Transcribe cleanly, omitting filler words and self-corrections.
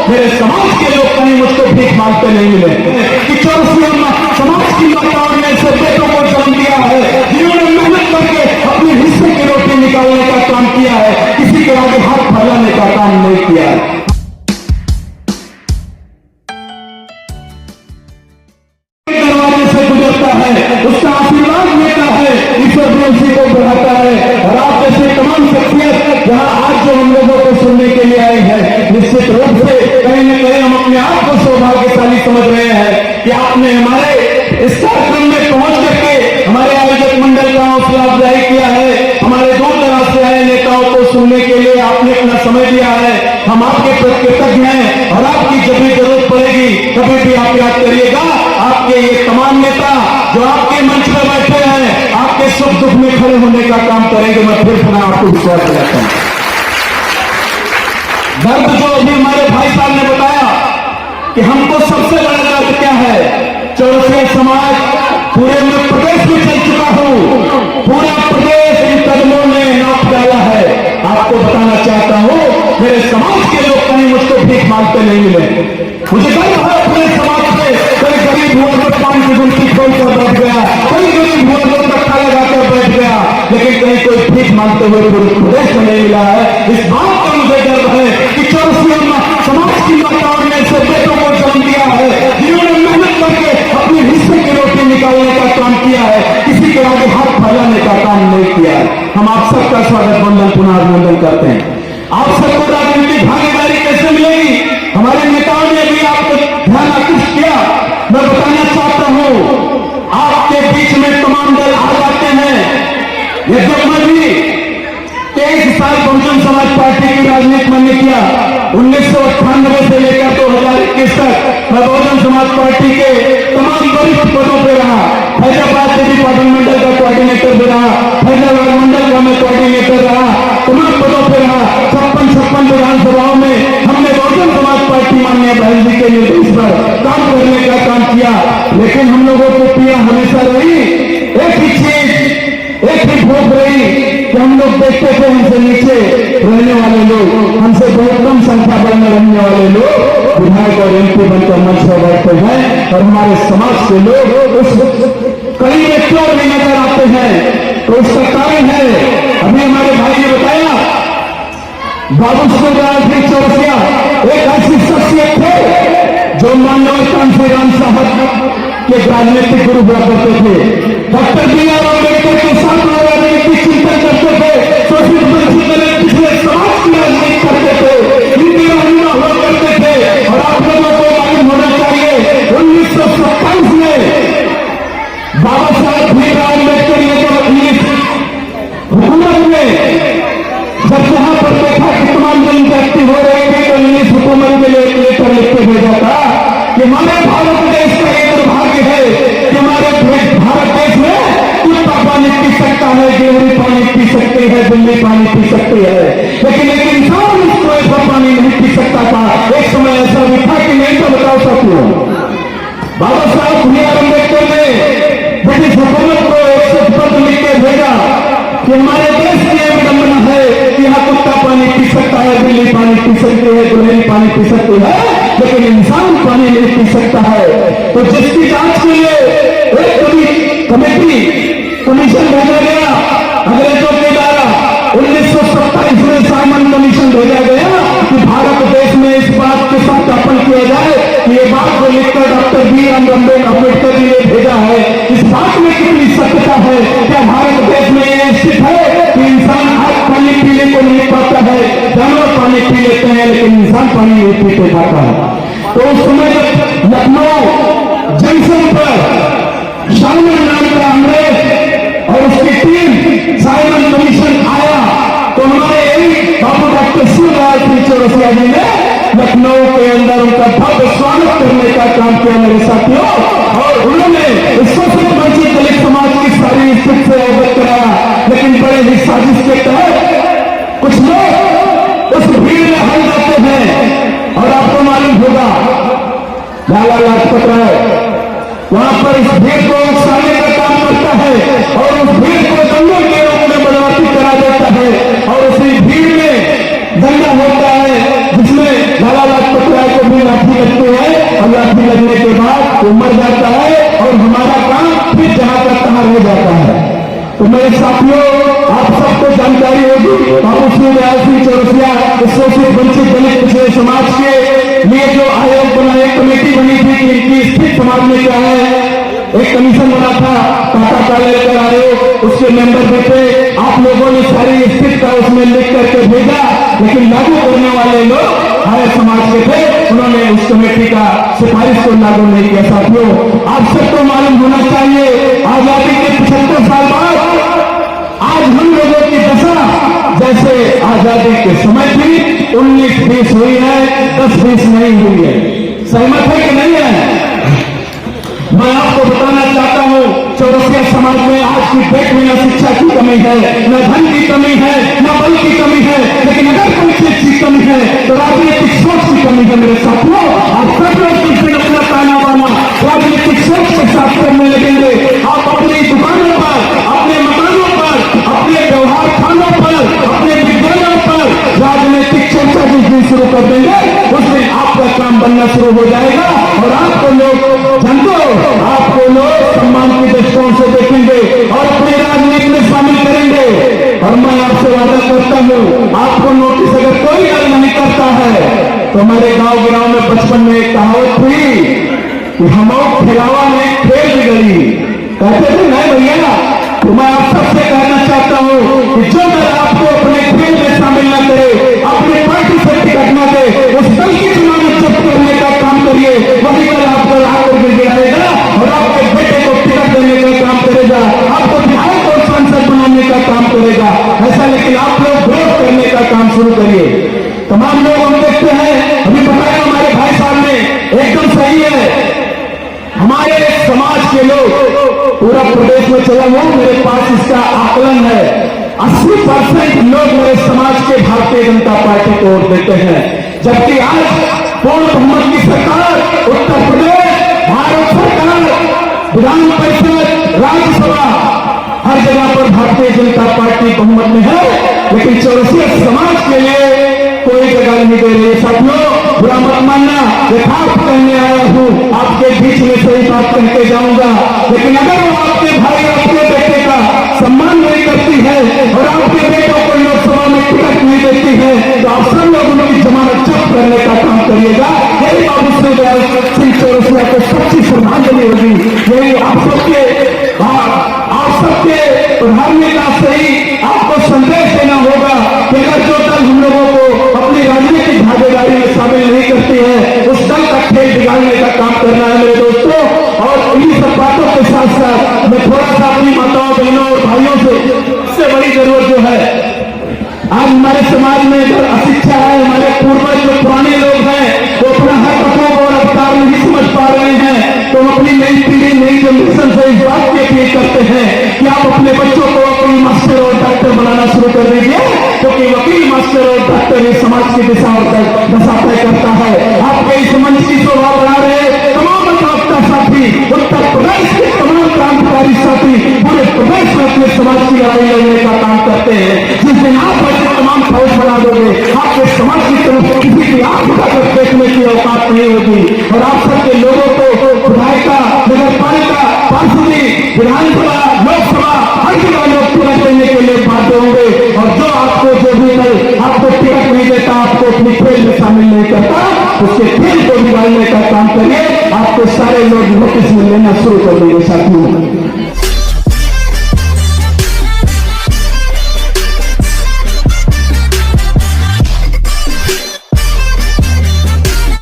मेरे समाज के लोग कहीं मुझको भीख मांगते नहीं मिले कि चौरसिया समाज की माताओं ने ऐसे बेटों को जन्म दिया है जिन्होंने मेहनत करके अपने हिस्से की रोटी निकालने का काम किया है, किसी के आगे हाथ फैलाने का काम नहीं किया है। दरवाजे से गुजरता है, उसका आशीर्वाद लेता है, ईश्वर भी उसी को बढ़ाता है। और आप जैसे तमाम शख्सियत जहां आज जो हम लोगों को सुनने के लिए आई है, निश्चित रूप से कहीं न कहीं हम अपने आप को सौभाग्यशाली समझ रहे हैं कि आपने हमारे इस कार्यक्रम में पहुंच करके हमारे आयोजक मंडल का हौसला अफजाई किया है। हमारे दूर दराज से आए नेताओं को सुनने के लिए आपने अपना समय दिया है। हम आपके प्रति कृतज्ञ हैं और आपकी जब भी जरूरत पड़ेगी कभी भी आप याद करिएगा। आपके ये तमाम नेता जो आपके मंच पर बैठे हैं, आपके सुख दुख में खड़े होने का काम करेंगे। मैं फिर पुनः आपको विश्वास दिलाता हूं। दर्द जो अभी हमारे भाई साहब ने बताया कि हमको सबसे बड़ा दर्द क्या है, चौरसिया समाज पूरे में प्रदेश में चल चुका हूं, पूरा प्रदेश इन कदमों ने नाप डाला है। आपको बताना चाहता हूं, मेरे समाज के लोग कहीं मुझको भीख मांगते नहीं मिले। मुझे गर्व है अपने समाज से। कोई गरीब हुआ तो पान की गुमटी खोलकर बैठ गया, कोई गरीब हुआ तो धक्का लगाकर बैठ गया, लेकिन कहीं कोई भीख मांगते हुए पूरे प्रदेश में नहीं मिला है। इस बात का मुझे गर्व है कि चौरसिया समाज की माताओं ने ऐसे बेटों को जन्म दिया है जिन्होंने मेहनत करके अपने हिस्से की रोटी निकालने का काम किया है, किसी के आगे हाथ फैलाने का काम नहीं किया है। हम आप सबका स्वागत वंदन पुनः अभिनंदन करते हैं। आप सबको राजनीतिक भागीदारी कैसे मिलेगी, हमारे नेताओं ने भी आपको ध्यान आकृष्ट किया। मैं बताना चाहता हूं, आपके बीच में तमाम दल आ जाते हैं। ये जब मैं भी 23 साल बहुजन समाज पार्टी की राजनीति मैंने किया, 1998 से लेकर 2021 तक मैं बहुजन समाज पार्टी के तमाम वरिष्ठ पदों पर रहा। फैजाबाद देवी पाटन मंडल का कोऑर्डिनेटर भी रहा, फैजाबाद मंडल का मैं कोऑर्डिनेटर रहा, तमाम पदों पर रहा। 56 विधानसभाओं में हमने बहुजन समाज पार्टी माननीय बहन जी के निर्देश पर काम करने का काम किया। लेकिन हम लोगों को पीड़ा हमेशा रही एक ही चीज, एक ही भूख रही कि हम लोग देखते थे हमसे नीचे रहने वाले लोग, हमसे बहुत कम संख्या में रहने वाले लोग विधायक और एमपी बनकर मंच पर बैठते हैं और हमारे समाज के लोग उस कई में क्यों नहीं नजर आते हैं। तो उसका कारण है, अभी हमारे भाई ने बताया, बाबू सुखराज चौरसिया एक ऐसी शख्सियत थे जो मानव कांशीराम साहब के राजनीतिक गुरु हुआ करते थे। Doctor B R. अम्बेडकर के साथ राजनीतिक चिंतन करते थे, शोषित वंचित पिछले समाज की राजनीति करते थे, इंदिरा हुआ करते थे। और आप लोगों को मालूम होना चाहिए 1927 में बाबा साहब भीमराव अम्बेडकर ने जब अपनी हुकूमत में जब जहां पर देखा कि तमाम जनजाति हो रहे थे तो इंग्लिश हुकूमत के लिए लेटर लिख के भेजा था कि हमारे भारत देश का एक दुर्भाग्य है कि हमारे भारत देश में कुत्ता पानी पी सकता है, गेहूं पानी पी सकते हैं, बिल्ली पानी पी सकती है, लेकिन एक इंसान इसको ऐसा पानी नहीं पी सकता था। एक समय ऐसा भी था कि नहीं, तो बताओ सकूं बाबा साहब बी.आर. अम्बेडकर ने ब्रिटिश हुकूमत को एक पत्र लिख के भेजा कि हमारे देश की एक विडंबना है कि यहाँ कुत्ता पानी पी सकता है, बिल्ली पानी पी सकती है, गुलेली पानी पी सकती है, लेकिन इंसान पानी नहीं पी सकता है। तो जिसकी जांच के लिए एक कमेटी कमीशन भेजा गया अंग्रेजों के द्वारा, 1927 में साइमन कमीशन भेजा गया कि भारत देश में इस बात के सत्यापन किया जाए कि ये बात को लिखकर डॉक्टर बी.आर. अम्बेडकर जी ने भेजा है, इस बात में कितनी सत्यता है। क्या भारत देश में ये स्थित है कि इंसान आज पानी पीने को नहीं पाता है, जानवर पानी पी लेते हैं लेकिन इंसान पानी नहीं पीते पाता है। तो उस समय लखनऊ जंक्शन पर साइमन नाम का अंग्रेज और उसकी टीम साइमन कमीशन आया तो हमारे यही बाबू डॉक्टर शिवराज सिंह चौरसिया जी ने लखनऊ के अंदर उनका भव्य स्वागत करने का काम किया मेरे साथियों। और उन्होंने शोषित वंचित दलित समाज की सारी स्थिति से अवगत कराया, लेकिन बड़े ही साजिश के तहत कुछ लोग उस भीड़ में हल जाते हैं। और आपको मालूम होगा लाला लाजपत राय वहां पर इस भीड़ को उकसाने का काम करता है और उस भीड़ को दंगों के रूप में बदमाशी करा देता है। और उसी भीड़ में दंगा होता है जिसमें लाला लाजपत राय को एक कमीशन बना था, टाटा का लेकर आए, उसके मेंबर भी थे। आप लोगों ने सारी स्थिति का उसमें लिख करके भेजा, लेकिन लागू करने वाले लोग आर्य समाज के थे, उन्होंने उस कमेटी का सिफारिश को लागू नहीं किया। साथियों, आप सबको मालूम होना चाहिए, आजादी के 75 साल बाद आज हम लोगों की दशा जैसे आजादी के समय थी, 19-20 हुई है, 10-20 नहीं हुई है। सहमत है कि नहीं है? मैं आपको बताना चाहता हूं, चौरसिया समाज में आज की डेट में न शिक्षा की कमी है, न धन की कमी है, न बल की कमी है, लेकिन अगर कोई चीज की कमी है तो राजनीतिक सोच की कमी है। मेरे साथियों, आप सब लोग तुमसे अपना ताना बाना राजनीतिक सोच के साथ करने लगेंगे। आप अपनी दुकानों पर, अपने मकानों पर, अपने व्यवहार खानों पर, अपने विद्यालयों पर राजनीतिक चर्चा जिस दिन शुरू कर देंगे, उस दिन आपका काम बनना शुरू हो जाएगा और आपको लोग जनता, आपको लोग सम्मान की दृष्टिकोण से देखेंगे और अपनी राजनीति में शामिल करेंगे। और मैं आपसे वादा करता हूं, आपको नोटिस अगर कोई हल नहीं करता है तो हमारे गांव में बचपन में एक कहावत थी कि हम खिलावा में खेल बिगड़ी, कहते थे नहीं भैया। तो मैं आप सबसे कहना चाहता हूं कि जो दल आपको अपने खेल में शामिल न करे, अपने पार्टी से टिकट न दे, उस दल की चुनाव जब्त करने का काम करिए। वही दल आपको आकर गिराएगा और आपके बेटे को टिकट देने का काम करेगा, आपको विधायक और सांसद बनाने का काम करेगा। ऐसा लेकिन आप लोग विरोध करने का काम शुरू करिए। तमाम लोग हम देखते हैं, अभी बताया हमारे भाई साहब ने, एकदम सही है। हमारे समाज के लोग पूरा प्रदेश में चला हुआ, मेरे पास इसका आकलन है, 80% लोग मेरे समाज के भारतीय जनता पार्टी को वोट देते हैं। जबकि आज पूर्ण बहुमत की सरकार उत्तर प्रदेश, भारत सरकार, विधान परिषद, राज्यसभा, हर जगह पर भारतीय जनता पार्टी बहुमत में है, लेकिन चौरसिया समाज के लिए कोई जगह नहीं दे रही। साथियों, बुरा मत मानना, यथार्थ कहने आया हूं, आपके बीच में सही बात कह के जाऊंगा। लेकिन अगर वो आपके भाई, आपके बेटे का सम्मान नहीं करती है और आपके बेटों को लोकसभा में टिकट नहीं देती है, तो आप सब लोग उनकी जमानत जब्त करने का काम करिएगा। यही बाबू सिंह चौरसिया को सच्ची श्रद्धांजलि होगी। यही आप सबके प्रधानमंत्री से ही आपको संदेश देना होगा कि अगर जो दल हम लोगों को अपनी राजनीतिक भागीदारी में शामिल नहीं करती है, उस दल का खेल बिगाड़ने का काम करना है मेरे दोस्तों। और इन्हीं सब बातों के साथ साथ मैं थोड़ा सा अपनी माताओं, बहनों और भाइयों से बड़ी जरूरत जो है, आज हमारे समाज में जो अशिक्षा है, हमारे पूर्वज जो पुराने लोग हैं वो अपना हक हकों और अधिकार नहीं समझ पा रहे हैं, तो हम अपनी नई पीढ़ी, नई जनरेशन से इस बात की अपील करते हैं कि आप अपने बच्चों को वकील, मास्टर और डॉक्टर बनाना शुरू कर दीजिए, क्योंकि वकील, मास्टर और डॉक्टर इस समाज की दिशा दशा तय करता है। आपके इस मंच की शोभा बढ़ा रहे तमाम अधिवक्ता साथी, उत्तर प्रदेश के तमाम क्रांतिकारी साथी पूरे प्रदेश में अपने समाज की लड़ाई लड़ने का काम करते हैं। जिस दिन आप ऐसे तमाम फौज बना दोगे, आपके समाज की तरफ किसी की आंख उठाकर देखने की औकात नहीं होगी। और आप सबके लोगों को विधायिका, नगर पालिका, पार्षदी, विधानसभा, लोकसभा, हर जगह लोग टिकट देने के लिए बाध्य होंगे। और जो आपको जो भी दल आपको टिकट नहीं देता, आपको अपनी खेल में शामिल नहीं करता, उसके खेल को बिगाड़ने का काम करिए। आपको सारे लोग नोटिस में लेना शुरू कर देंगे साथियों।